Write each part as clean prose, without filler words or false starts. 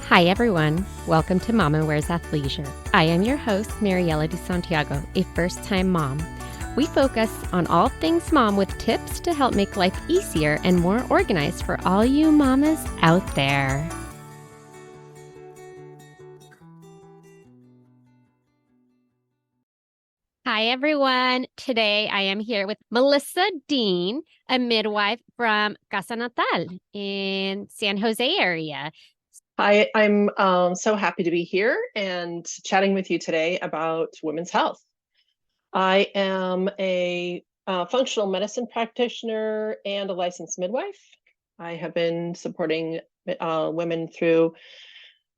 Hi, everyone. Welcome to Mama Wears Athleisure. I am your host, Mariela de Santiago, a first-time mom. We focus on all things mom with tips to help make life easier and more organized for all you mamas out there. Hi, everyone. Today I am here with Melissa Dean, a midwife from Casa Natal in San Jose area. Hi, I'm so happy to be here and chatting with you today about women's health. I am a functional medicine practitioner and a licensed midwife. I have been supporting women through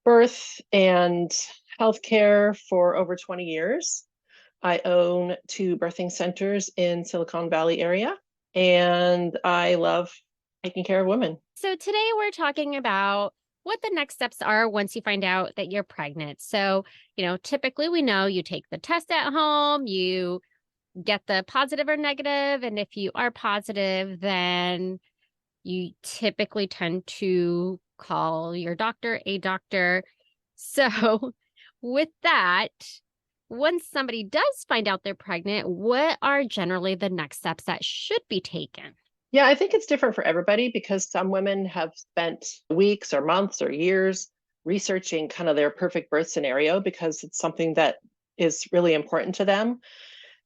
birth and healthcare for over 20 years. I own 2 birthing centers in Silicon Valley area, and I love taking care of women. So today we're talking about what the next steps are once you find out that you're pregnant. So, typically we know you take the test at home, you get the positive or negative, and if you are positive, then you typically tend to call your doctor, a doctor. So, with that, once somebody does find out they're pregnant, what are generally the next steps that should be taken? Yeah, I think it's different for everybody because some women have spent weeks or months or years researching kind of their perfect birth scenario because it's something that is really important to them.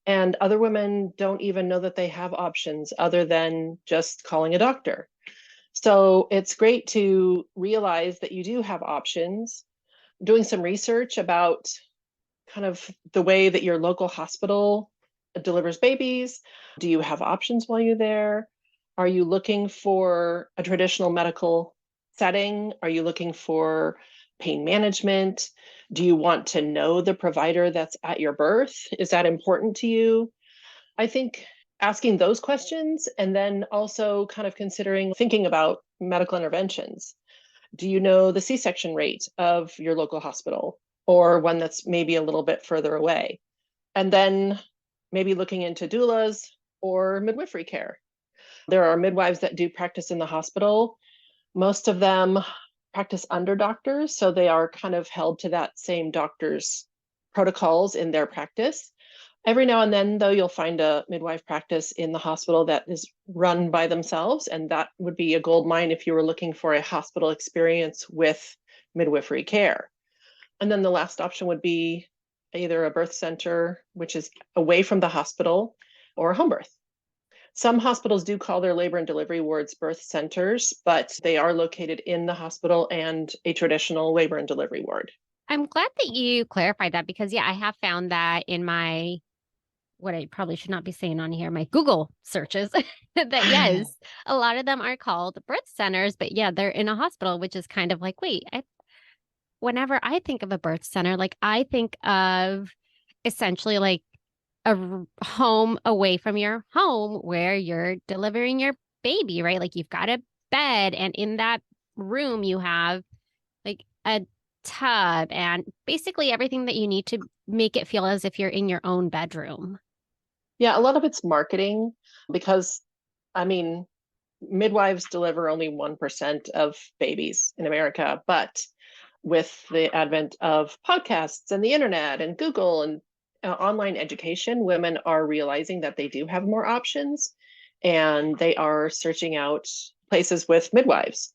And other women don't even know that they have options other than just calling a doctor. So it's great to realize that you do have options, doing some research about kind of the way that your local hospital delivers babies. Do you have options while you're there? Are you looking for a traditional medical setting? Are you looking for pain management? Do you want to know the provider that's at your birth? Is that important to you? I think asking those questions and then also kind of thinking about medical interventions. Do you know the C-section rate of your local hospital or one that's maybe a little bit further away? And then maybe looking into doulas or midwifery care. There are midwives that do practice in the hospital. Most of them practice under doctors, so they are kind of held to that same doctor's protocols in their practice. Every now and then, though, you'll find a midwife practice in the hospital that is run by themselves, and that would be a gold mine if you were looking for a hospital experience with midwifery care. And then the last option would be either a birth center, which is away from the hospital, or a home birth. Some hospitals do call their labor and delivery wards birth centers, but they are located in the hospital and a traditional labor and delivery ward. I'm glad that you clarified that because, I have found that in my what I probably should not be saying on here, my Google searches, that yes, a lot of them are called birth centers, but they're in a hospital, which is kind of like, wait, whenever I think of a birth center, like I think of essentially like home away from your home where you're delivering your baby, right? Like you've got a bed, and in that room, you have like a tub and basically everything that you need to make it feel as if you're in your own bedroom. Yeah, a lot of it's marketing because, I mean, midwives deliver only 1% of babies in America, but with the advent of podcasts and the internet and Google and online education, women are realizing that they do have more options and they are searching out places with midwives.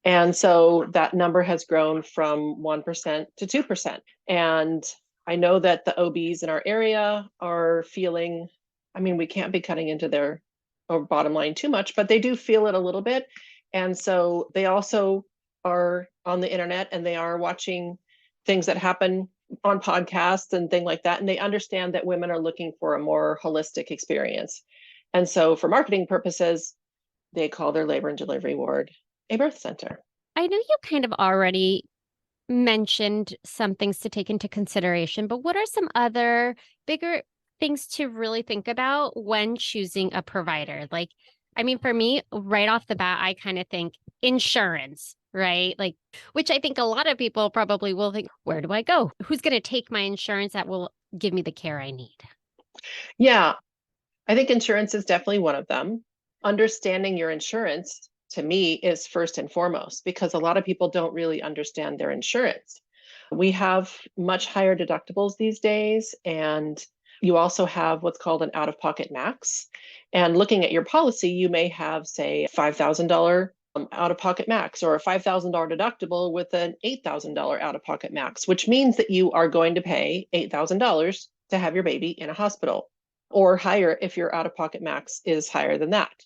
And so that number has grown from 1% to 2%. And I know that the OBs in our area are feeling, I mean, we can't be cutting into their bottom line too much, but they do feel it a little bit. And so they also are on the internet and they are watching things that happen on podcasts and things like that. And they understand that women are looking for a more holistic experience. And so for marketing purposes, they call their labor and delivery ward a birth center. I know you kind of already mentioned some things to take into consideration, but what are some other bigger things to really think about when choosing a provider? Like, I mean, for me, right off the bat, I kind of think insurance, right? Like, which I think a lot of people probably will think, where do I go? Who's going to take my insurance that will give me the care I need? Yeah, I think insurance is definitely one of them. Understanding your insurance to me is first and foremost, because a lot of people don't really understand their insurance. We have much higher deductibles these days, and you also have what's called an out-of-pocket max. And looking at your policy, you may have, say, $5,000 out-of-pocket max or a $5,000 deductible with an $8,000 out-of-pocket max, which means that you are going to pay $8,000 to have your baby in a hospital, or higher if your out-of-pocket max is higher than that.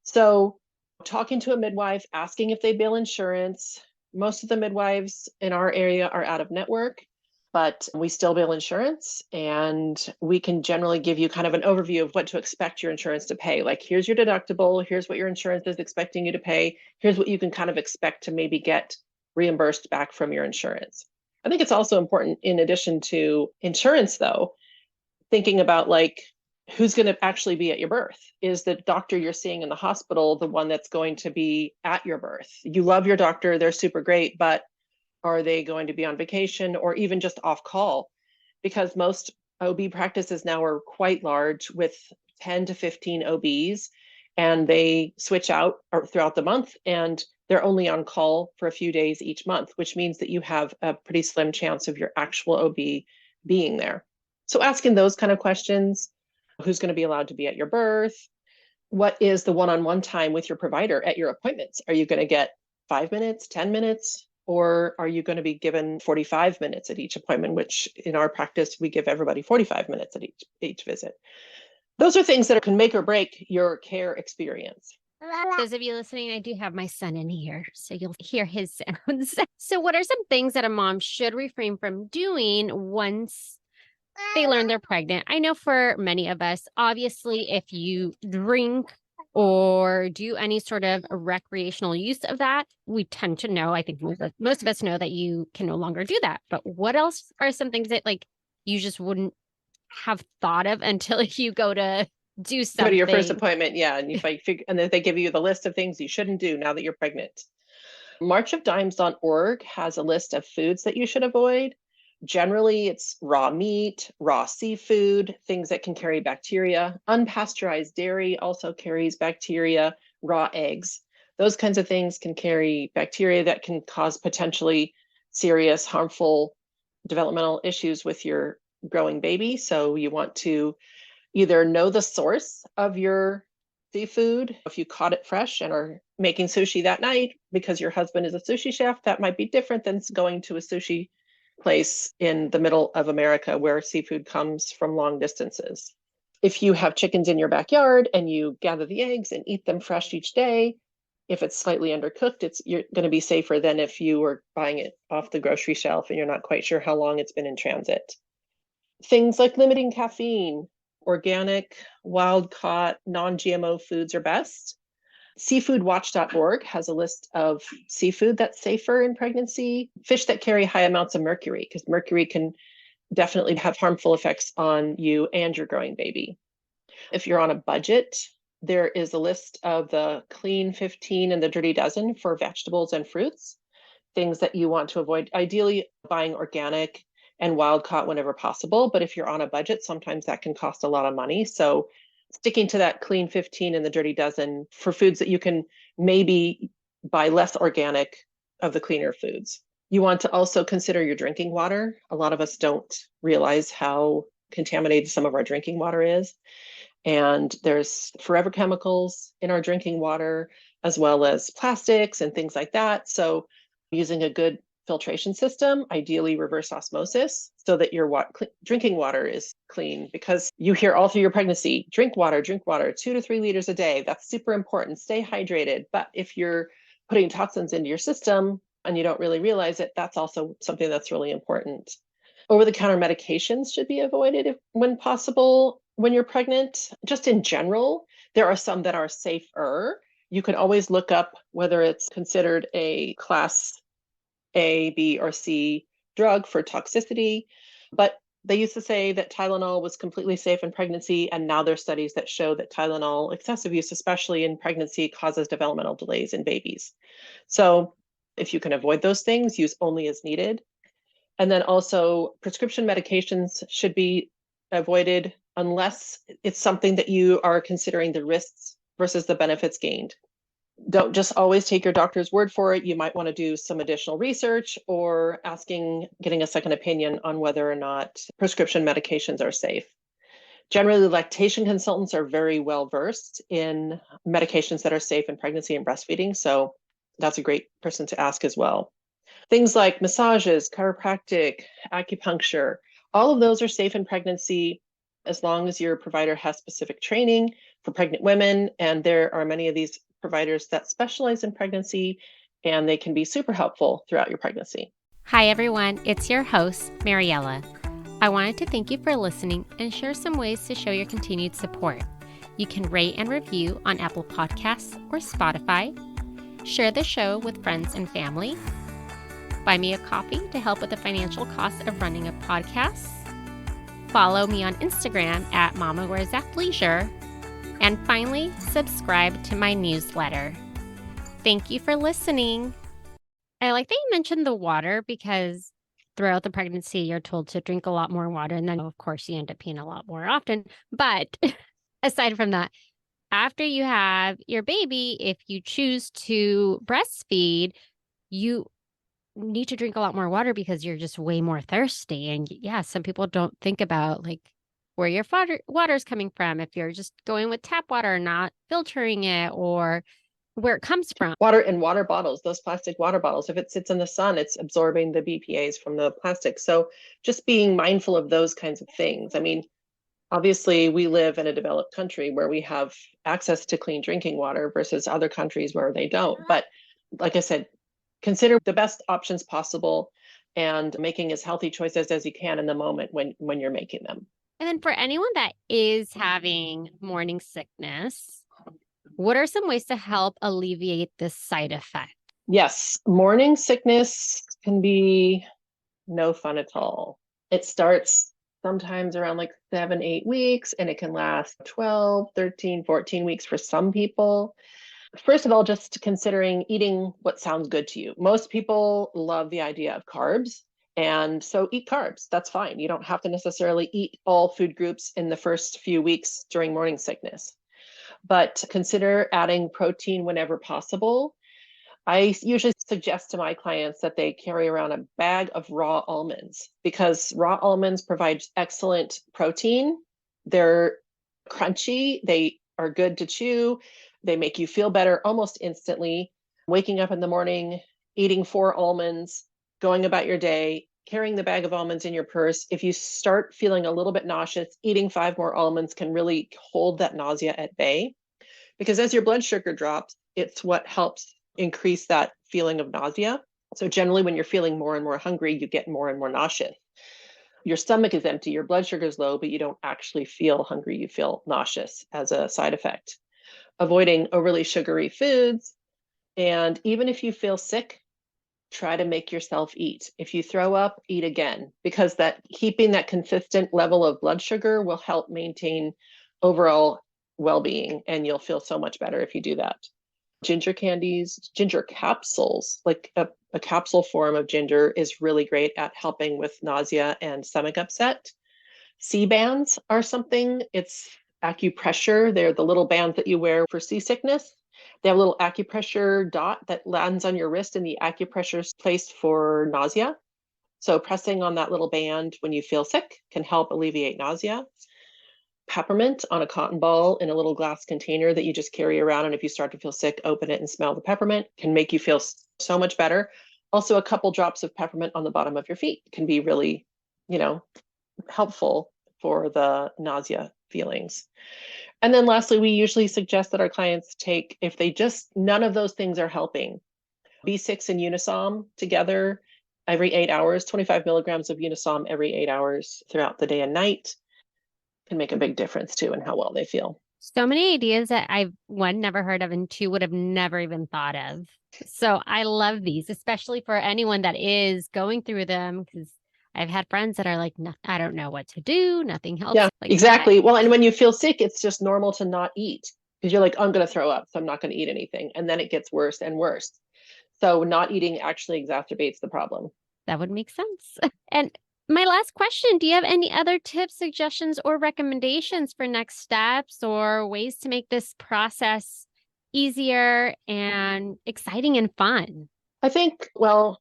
So talking to a midwife, asking if they bill insurance. Most of the midwives in our area are out of network, but we still bill insurance, and we can generally give you kind of an overview of what to expect your insurance to pay. Like, here's your deductible, here's what your insurance is expecting you to pay, here's what you can kind of expect to maybe get reimbursed back from your insurance. I think it's also important, in addition to insurance though, thinking about like, who's going to actually be at your birth? Is the doctor you're seeing in the hospital the one that's going to be at your birth? You love your doctor, they're super great, but are they going to be on vacation or even just off call? Because most OB practices now are quite large with 10 to 15 OBs, and they switch out throughout the month, and they're only on call for a few days each month, which means that you have a pretty slim chance of your actual OB being there. So asking those kind of questions: who's going to be allowed to be at your birth? What is the one-on-one time with your provider at your appointments? Are you going to get 5 minutes, 10 minutes, or are you going to be given 45 minutes at each appointment, which in our practice, we give everybody 45 minutes at each visit? Those are things that can make or break your care experience. Those of you listening, I do have my son in here, so you'll hear his sounds. So, what are some things that a mom should refrain from doing once they learn they're pregnant? I know for many of us, obviously, if you drink or do any sort of recreational use of that, we tend to know, I think most of us know that you can no longer do that. But what else are some things that like you just wouldn't have thought of until you go to do Go to your first something? appointment, yeah, and you figure, and then they give you the list of things you shouldn't do now that you're pregnant. Marchofdimes.org has a list of foods that you should avoid. Generally, it's raw meat, raw seafood, things that can carry bacteria. Unpasteurized dairy also carries bacteria, raw eggs. Those kinds of things can carry bacteria that can cause potentially serious, harmful developmental issues with your growing baby. So you want to either know the source of your seafood. If you caught it fresh and are making sushi that night because your husband is a sushi chef, that might be different than going to a sushi place in the middle of America where seafood comes from long distances. If you have chickens in your backyard and you gather the eggs and eat them fresh each day, if it's slightly undercooked, you're going to be safer than if you were buying it off the grocery shelf and you're not quite sure how long it's been in transit. Things like limiting caffeine, organic, wild-caught, non-GMO foods are best. Seafoodwatch.org has a list of seafood that's safer in pregnancy. Fish that carry high amounts of mercury, because mercury can definitely have harmful effects on you and your growing baby. If you're on a budget, there is a list of the clean 15 and the dirty dozen for vegetables and fruits, things that you want to avoid. Ideally, buying organic and wild caught whenever possible. But if you're on a budget, sometimes that can cost a lot of money. So sticking to that clean 15 and the dirty dozen for foods that you can maybe buy less organic of the cleaner foods. You want to also consider your drinking water. A lot of us don't realize how contaminated some of our drinking water is. And there's forever chemicals in our drinking water, as well as plastics and things like that. So using a good filtration system, ideally reverse osmosis, so that your drinking water is clean, because you hear all through your pregnancy, drink water, 2 to 3 liters a day. That's super important. Stay hydrated. But if you're putting toxins into your system and you don't really realize it, that's also something that's really important. Over-the-counter medications should be avoided when possible when you're pregnant. Just in general, there are some that are safer. You can always look up whether it's considered a class A, B, or C drug for toxicity. But they used to say that Tylenol was completely safe in pregnancy, and now there's studies that show that Tylenol excessive use, especially in pregnancy, causes developmental delays in babies. So if you can avoid those things, use only as needed. And then also prescription medications should be avoided unless it's something that you are considering the risks versus the benefits gained. Don't just always take your doctor's word for it. You might want to do some additional research or getting a second opinion on whether or not prescription medications are safe. Generally, lactation consultants are very well versed in medications that are safe in pregnancy and breastfeeding. So that's a great person to ask as well. Things like massages, chiropractic, acupuncture, all of those are safe in pregnancy as long as your provider has specific training for pregnant women. And there are many of these providers that specialize in pregnancy, and they can be super helpful throughout your pregnancy. Hi, everyone. It's your host, Mariella. I wanted to thank you for listening and share some ways to show your continued support. You can rate and review on Apple Podcasts or Spotify. Share the show with friends and family. Buy me a coffee to help with the financial cost of running a podcast. Follow me on Instagram at Mama Wears Athleisure. And finally, subscribe to my newsletter. Thank you for listening. I like that you mentioned the water because throughout the pregnancy, you're told to drink a lot more water. And then, of course, you end up peeing a lot more often. But aside from that, after you have your baby, if you choose to breastfeed, you need to drink a lot more water because you're just way more thirsty. And yeah, some people don't think about like where your water's coming from, if you're just going with tap water, not filtering it, or where it comes from. Water in water bottles, those plastic water bottles, if it sits in the sun, it's absorbing the BPAs from the plastic. So just being mindful of those kinds of things. I mean, obviously, we live in a developed country where we have access to clean drinking water versus other countries where they don't. But like I said, consider the best options possible and making as healthy choices as you can in the moment when you're making them. And then for anyone that is having morning sickness, what are some ways to help alleviate this side effect? Yes, morning sickness can be no fun at all. It starts sometimes around like 7, 8 weeks, and it can last 12, 13, 14 weeks for some people. First of all, just considering eating what sounds good to you. Most people love the idea of carbs. And so eat carbs. That's fine. You don't have to necessarily eat all food groups in the first few weeks during morning sickness, but consider adding protein whenever possible. I usually suggest to my clients that they carry around a bag of raw almonds because raw almonds provide excellent protein. They're crunchy, they are good to chew, they make you feel better almost instantly. Waking up in the morning, eating 4 almonds, going about your day, carrying the bag of almonds in your purse. If you start feeling a little bit nauseous, eating 5 more almonds can really hold that nausea at bay. Because as your blood sugar drops, it's what helps increase that feeling of nausea. So generally, when you're feeling more and more hungry, you get more and more nauseous. Your stomach is empty, your blood sugar is low, but you don't actually feel hungry. You feel nauseous as a side effect. Avoiding overly sugary foods. And even if you feel sick, try to make yourself eat. If you throw up, eat again, because that keeping that consistent level of blood sugar will help maintain overall well-being, and you'll feel so much better if you do that. Ginger candies, ginger capsules, like a capsule form of ginger is really great at helping with nausea and stomach upset. C-bands are something, it's acupressure. They're the little bands that you wear for seasickness. They have a little acupressure dot that lands on your wrist, and the acupressure is placed for nausea. So pressing on that little band when you feel sick can help alleviate nausea. Peppermint on a cotton ball in a little glass container that you just carry around. And if you start to feel sick, open it and smell the peppermint, can make you feel so much better. Also, a couple drops of peppermint on the bottom of your feet can be really, helpful for the nausea feelings. And then lastly, we usually suggest that our clients take, if they just, none of those things are helping, B6 and Unisom together every 8 hours, 25 milligrams of Unisom every 8 hours throughout the day and night can make a big difference too in how well they feel. So many ideas that I've, one, never heard of, and two, would have never even thought of. So I love these, especially for anyone that is going through them, because I've had friends that are like, "No, I don't know what to do. Nothing helps." Yeah, like exactly. Well, and when you feel sick, it's just normal to not eat because you're like, I'm going to throw up, so I'm not going to eat anything. And then it gets worse and worse. So not eating actually exacerbates the problem. That would make sense. And my last question, do you have any other tips, suggestions, or recommendations for next steps or ways to make this process easier and exciting and fun? I think, well,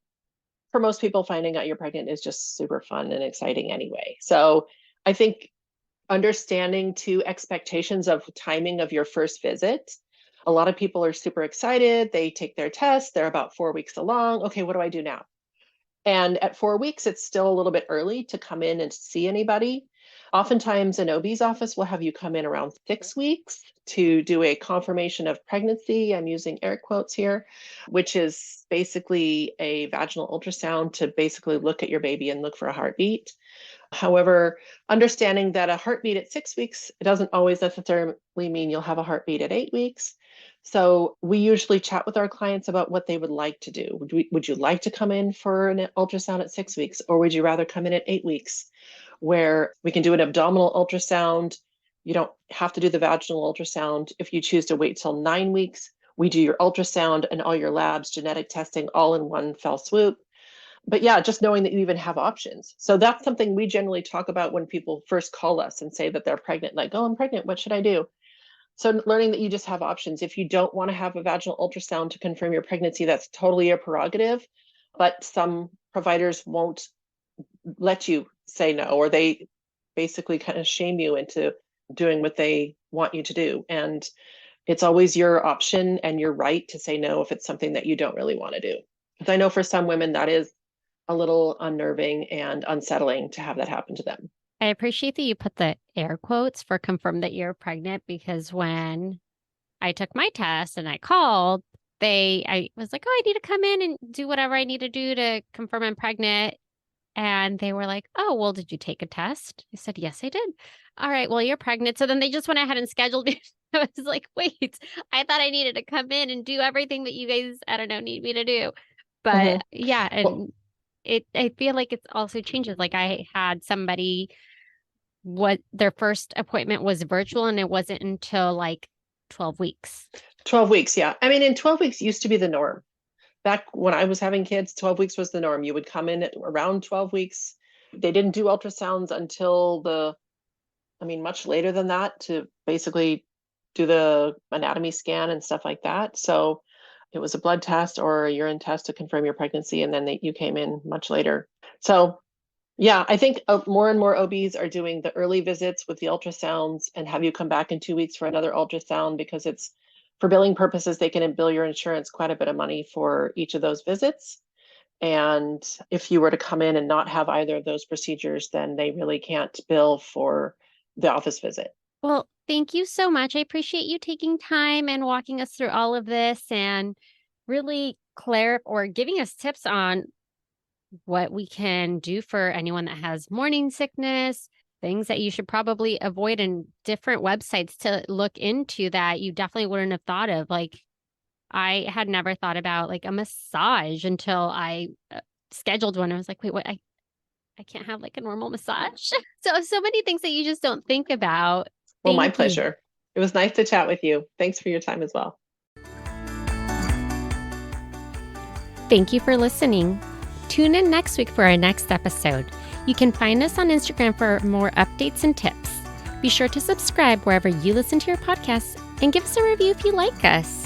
for most people, finding out you're pregnant is just super fun and exciting anyway. So I think understanding too expectations of timing of your first visit. A lot of people are super excited. They take their test. They're about 4 weeks along. Okay, what do I do now? And at 4 weeks, it's still a little bit early to come in and see anybody. Oftentimes, an OB's office will have you come in around 6 weeks to do a confirmation of pregnancy. I'm using air quotes here, which is basically a vaginal ultrasound to basically look at your baby and look for a heartbeat. However, understanding that a heartbeat at 6 weeks, it doesn't always necessarily mean you'll have a heartbeat at 8 weeks. So we usually chat with our clients about what they would like to do. Would you like to come in for an ultrasound at 6 weeks, or would you rather come in at 8 weeks, where we can do an abdominal ultrasound? You don't have to do the vaginal ultrasound. If you choose to wait till 9 weeks, we do your ultrasound and all your labs, genetic testing, all in one fell swoop. But yeah, just knowing that you even have options. So that's something we generally talk about when people first call us and say that they're pregnant, like, oh, I'm pregnant, what should I do? So learning that you just have options. If you don't want to have a vaginal ultrasound to confirm your pregnancy, that's totally your prerogative. But some providers won't let you say no, or they basically kind of shame you into doing what they want you to do. And it's always your option and your right to say no if it's something that you don't really want to do. Because I know for some women that is a little unnerving and unsettling to have that happen to them. I appreciate that you put the air quotes for confirm that you're pregnant, because when I took my test and I called, I was like, oh, I need to come in and do whatever I need to do to confirm I'm pregnant. And they were like, oh, well, did you take a test? I said, yes, I did. All right, well, you're pregnant. So then they just went ahead and scheduled me. I was like, wait, I thought I needed to come in and do everything that you guys, I don't know, need me to do. But Mhm. yeah, Well, and I feel like it's also changes. Like I had somebody, what their first appointment was virtual, and it wasn't until like 12 weeks. 12 weeks, yeah. I mean, in 12 weeks used to be the norm. Back when I was having kids, 12 weeks was the norm. You would come in at around 12 weeks. They didn't do ultrasounds until much later than that, to basically do the anatomy scan and stuff like that. So it was a blood test or a urine test to confirm your pregnancy, and then you came in much later. So yeah, I think more and more OBs are doing the early visits with the ultrasounds and have you come back in 2 weeks for another ultrasound, because it's for billing purposes. They can bill your insurance quite a bit of money for each of those visits. And if you were to come in and not have either of those procedures, then they really can't bill for the office visit. Well, thank you so much. I appreciate you taking time and walking us through all of this and really giving us tips on what we can do for anyone that has morning sickness, things that you should probably avoid, and different websites to look into that you definitely wouldn't have thought of. Like I had never thought about like a massage until I scheduled one. I was like, wait, what? I can't have like a normal massage. So many things that you just don't think about. Well, my Thank you. pleasure. It was nice to chat with you. Thanks for your time as well. Thank you for listening. Tune in next week for our next episode. You can find us on Instagram for more updates and tips. Be sure to subscribe wherever you listen to your podcasts and give us a review if you like us.